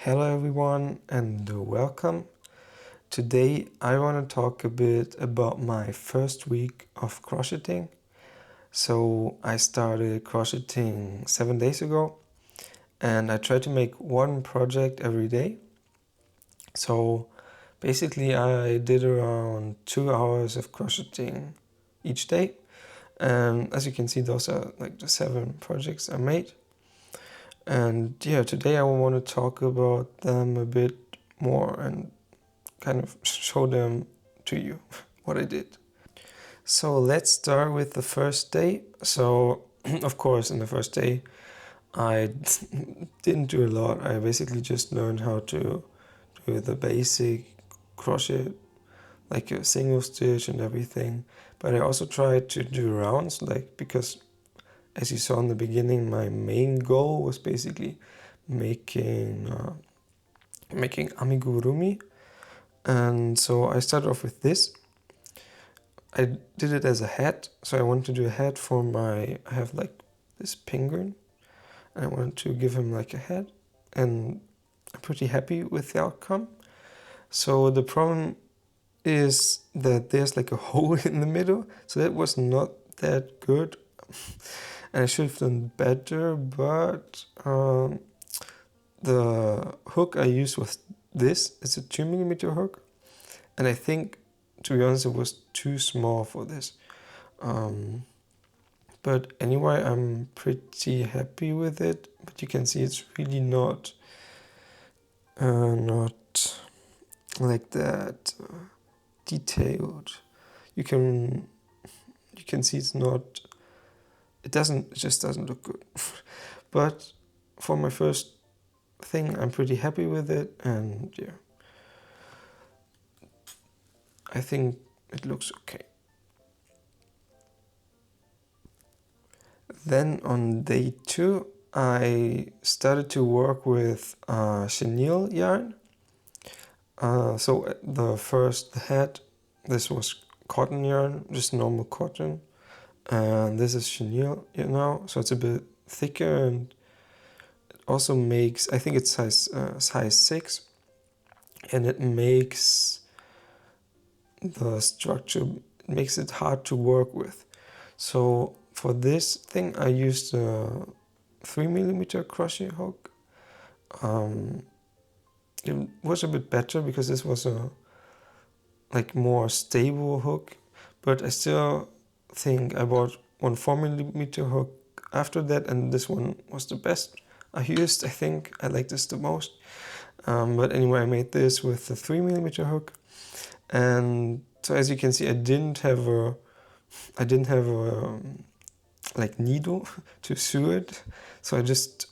Hello everyone and welcome. Today I want to talk a bit about my first week of crocheting. So I started crocheting 7 days ago and I try to make one project every day. So basically I did around 2 hours of crocheting each day, and as you can see those are like the 7 projects I made. And yeah, today I want to talk about them a bit more and kind of show them to you what I did. So let's start with the first day. So of course in the first day I didn't do a lot. I basically just learned how to do the basic crochet, like a single stitch and everything. But I also tried to do rounds, like, because as you saw in the beginning, my main goal was basically making amigurumi. And so I started off with this. I did it as a hat, so I wanted to do a hat for I have like this penguin, and I wanted to give him like a hat, and I'm pretty happy with the outcome. So the problem is that there's like a hole in the middle, so that was not that good. And I should have done better, but the hook I used was this. It's a 2mm hook, and I think, to be honest, it was too small for this. But anyway, I'm pretty happy with it. But you can see it's really not like that detailed. You can see it's not. It just doesn't look good. But for my first thing, I'm pretty happy with it, and yeah, I think it looks okay. Then on day 2, I started to work with chenille yarn. So the hat, this was cotton yarn, just normal cotton, and this is chenille, so it's a bit thicker, and it also makes, I think it's size 6, and it makes the structure, it makes it hard to work with. So for this thing I used a 3mm crochet hook. It was a bit better because this was a more stable hook, but I still think I bought one 4mm hook after that, and this one was the best I used. I think I like this the most. But anyway, I made this with the 3mm hook, and so as you can see, I didn't have a needle to sew it, so I just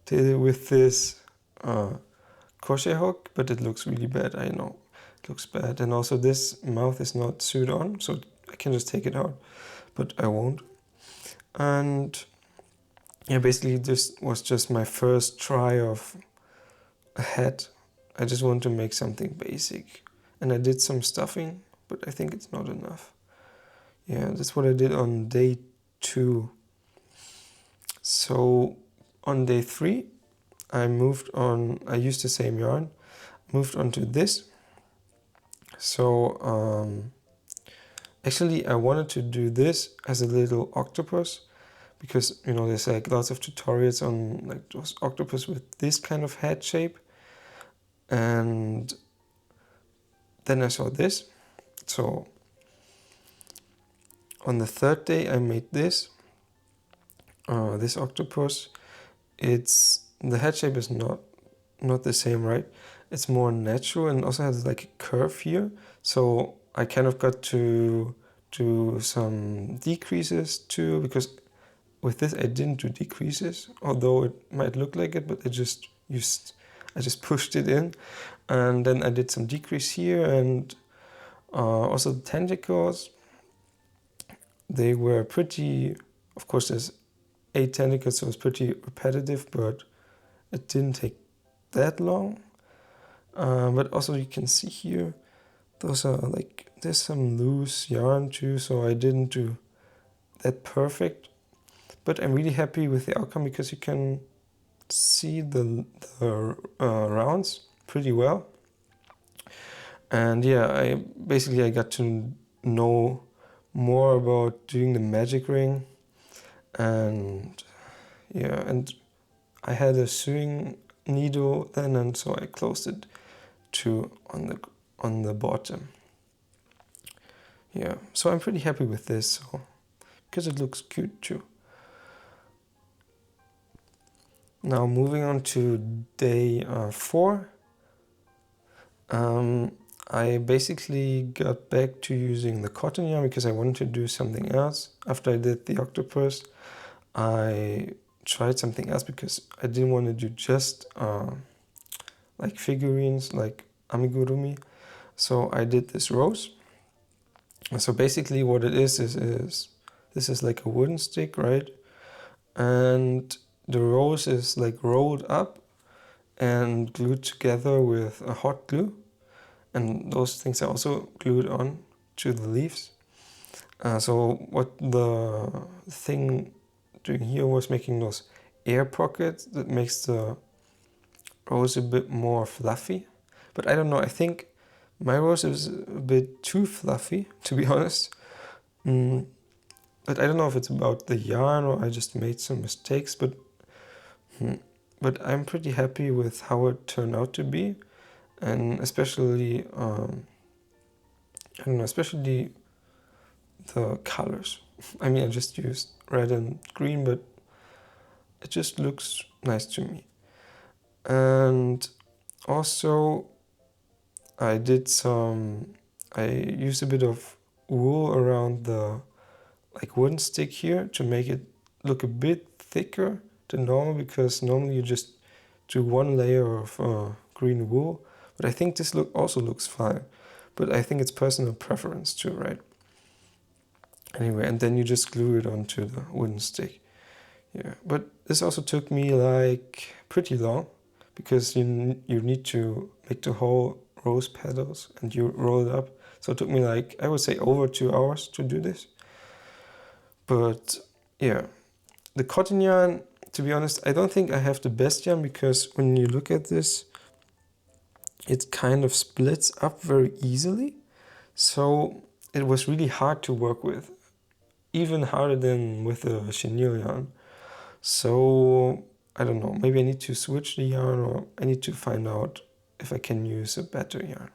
did it with this crochet hook. But it looks really bad, I know, it looks bad. And also this mouth is not sewed on, so I can just take it out, but I won't. And yeah, basically this was just my first try of a hat. I just want to make something basic, and I did some stuffing, but I think it's not enough. Yeah, that's what I did on day 2. So on day 3, I used the same yarn, moved on to this. So actually I wanted to do this as a little octopus, because there's like lots of tutorials on like those octopus with this kind of head shape. And then I saw this. So on the 3rd day I made this octopus. The head shape is not the same, right? It's more natural, and also has like a curve here. So I kind of got to do some decreases too, because with this I didn't do decreases, although it might look like it, but I just pushed it in, and then I did some decrease here. And also the tentacles, they were pretty, of course there's 8 tentacles, so it's pretty repetitive, but it didn't take that long. But also you can see here, those are like, there's some loose yarn too, so I didn't do that perfect. But I'm really happy with the outcome, because you can see the rounds pretty well. And yeah, I got to know more about doing the magic ring, and yeah, and I had a sewing needle then, and so I closed it to on the bottom. Yeah, so I'm pretty happy with this, so, because it looks cute too. Now moving on to day 4. I basically got back to using the cotton yarn because I wanted to do something else. After I did the octopus, I tried something else because I didn't want to do just like figurines, like amigurumi. So I did this rose. So basically what it is this is like a wooden stick, right? And the rose is like rolled up and glued together with a hot glue. And those things are also glued on to the leaves. So what the thing doing here was making those air pockets that makes the rose a bit more fluffy. But I don't know, I think my rose is a bit too fluffy, to be honest. But I don't know if it's about the yarn or I just made some mistakes, but I'm pretty happy with how it turned out to be. And especially, I don't know, especially the colors. I mean, I just used red and green, but it just looks nice to me. And also, I used a bit of wool around the like wooden stick here to make it look a bit thicker than normal, because normally you just do one layer of green wool. But I think this also looks fine. But I think it's personal preference too, right? Anyway, and then you just glue it onto the wooden stick. Yeah, but this also took me like pretty long, because you need to make the whole rose petals and you roll it up. So it took me like, I would say, over 2 hours to do this. But yeah, the cotton yarn, to be honest, I don't think I have the best yarn, because when you look at this, it kind of splits up very easily. So it was really hard to work with, even harder than with the chenille yarn. So I don't know, maybe I need to switch the yarn, or I need to find out if I can use a better yarn.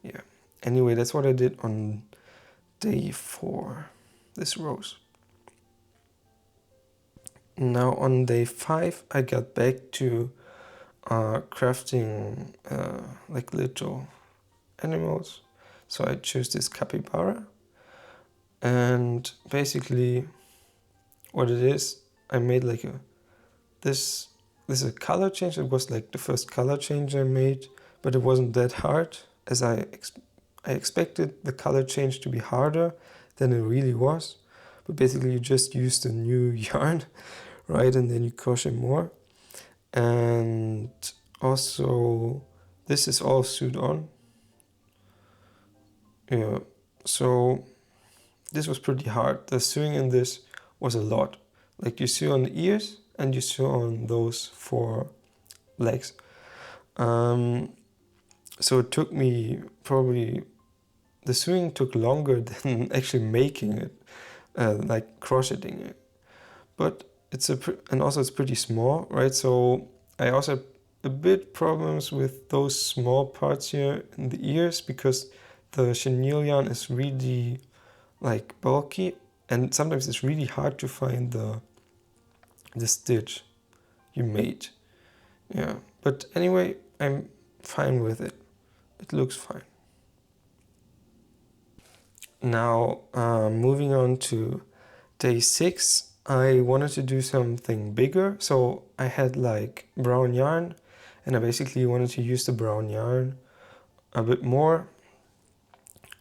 Yeah. Anyway, that's what I did on day 4, this rose. Now on day 5, I got back to crafting like little animals. So I chose this capybara, and basically what it is, I made like this is a color change. It was like the first color change I made, but it wasn't that hard as I expected the color change to be harder than it really was. But basically you just use the new yarn, right, and then you crochet more. And also this is all sewed on. Yeah, so this was pretty hard. The sewing in this was a lot. Like you sew on the ears and you sew on those 4 legs. So it took me probably, the sewing took longer than actually making it, like crocheting it. But it's and also it's pretty small, right? So I also have a bit problems with those small parts here in the ears, because the chenille yarn is really like bulky, and sometimes it's really hard to find the stitch you made. Yeah, but anyway, I'm fine with it. It looks fine. Now, moving on to day 6, I wanted to do something bigger. So I had like brown yarn, and I basically wanted to use the brown yarn a bit more.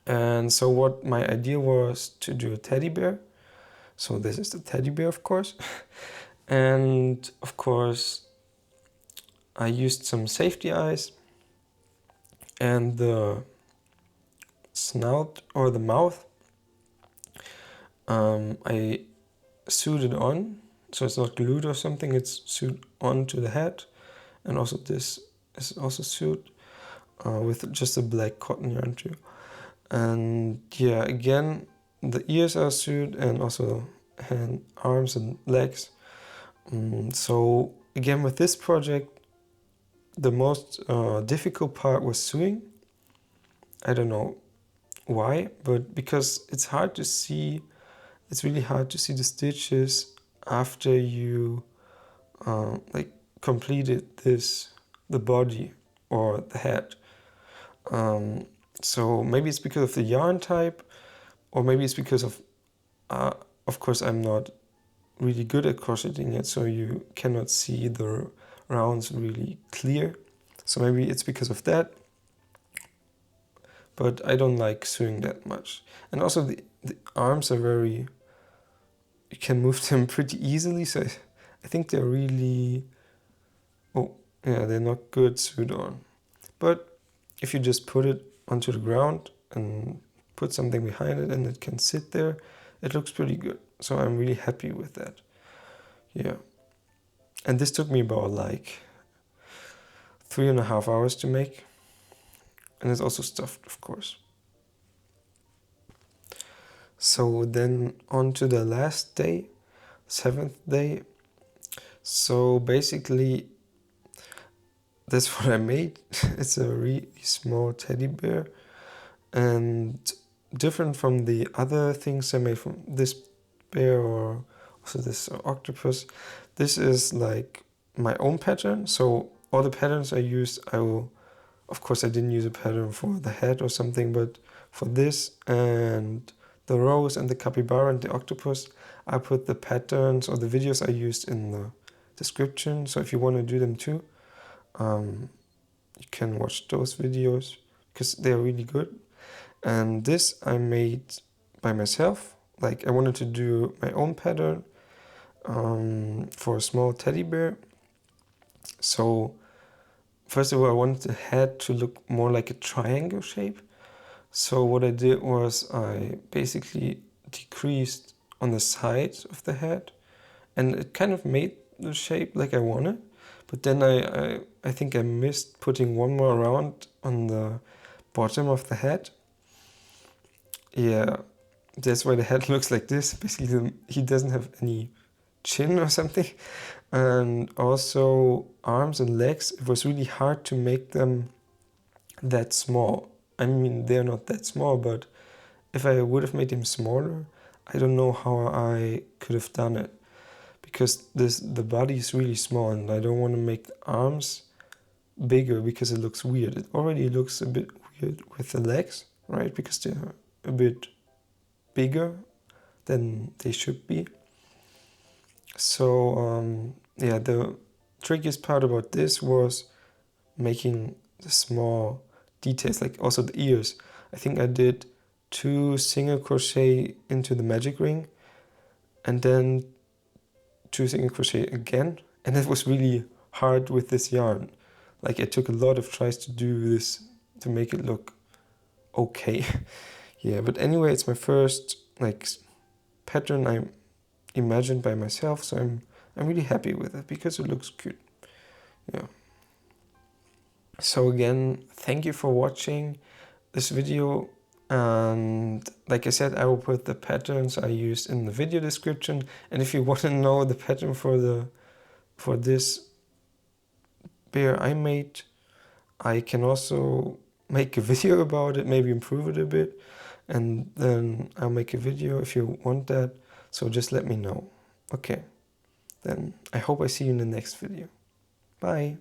And so what my idea was to do a teddy bear. So this is the teddy bear, of course. And of course, I used some safety eyes, and the snout or the mouth, I sewed it on so it's not glued or something, it's sewed onto the head. And also this is also sewed with just a black cotton yarn too. And yeah, again, the ears are sewed, and also arms and legs. So again, with this project, the most difficult part was sewing. I don't know why, but because it's hard to see, it's really hard to see the stitches after you like completed the body or the head. So maybe it's because of the yarn type, or maybe it's because of course I'm not really good at crocheting yet, so you cannot see the rounds really clear. So maybe it's because of that, but I don't like sewing that much. And also the arms are very, you can move them pretty easily, so I think they're really, oh yeah, they're not good sewed on. But if you just put it onto the ground and put something behind it and it can sit there, it looks pretty good. So I'm really happy with that. Yeah. And this took me about like 3.5 hours to make. And it's also stuffed, of course. So then on to the last day, 7th day. So basically, that's what I made. It's a really small teddy bear, and different from the other things I made, from this bear or also this octopus. This is like my own pattern. So all the patterns I used, of course I didn't use a pattern for the head or something, but for this and the rose and the capybara and the octopus, I put the patterns or the videos I used in the description. So if you want to do them too, you can watch those videos because they're really good. And this I made by myself. Like I wanted to do my own pattern for a small teddy bear. So first of all, I wanted the head to look more like a triangle shape. So what I did was I basically decreased on the sides of the head, and it kind of made the shape like I wanted. But then I think I missed putting one more round on the bottom of the head. Yeah, that's why the head looks like this. Basically, he doesn't have any chin or something. And also arms and legs, it was really hard to make them that small. I mean, they're not that small, but if I would have made them smaller, I don't know how I could have done it. Because the body is really small, and I don't want to make the arms bigger because it looks weird. It already looks a bit weird with the legs, right? Because they're a bit bigger than they should be. So yeah, the trickiest part about this was making the small details, like also the ears. I think I did 2 single crochet into the magic ring, and then 2 single crochet again, and it was really hard with this yarn. Like it took a lot of tries to do this to make it look okay. Yeah, but anyway, it's my first like pattern I imagined by myself, so I'm really happy with it because it looks cute. Yeah. So again, thank you for watching this video, and like I said, I will put the patterns I used in the video description. And if you want to know the pattern for this bear I made, I can also make a video about it, maybe improve it a bit, and then I'll make a video if you want that. So just let me know. Okay, then I hope I see you in the next video. Bye.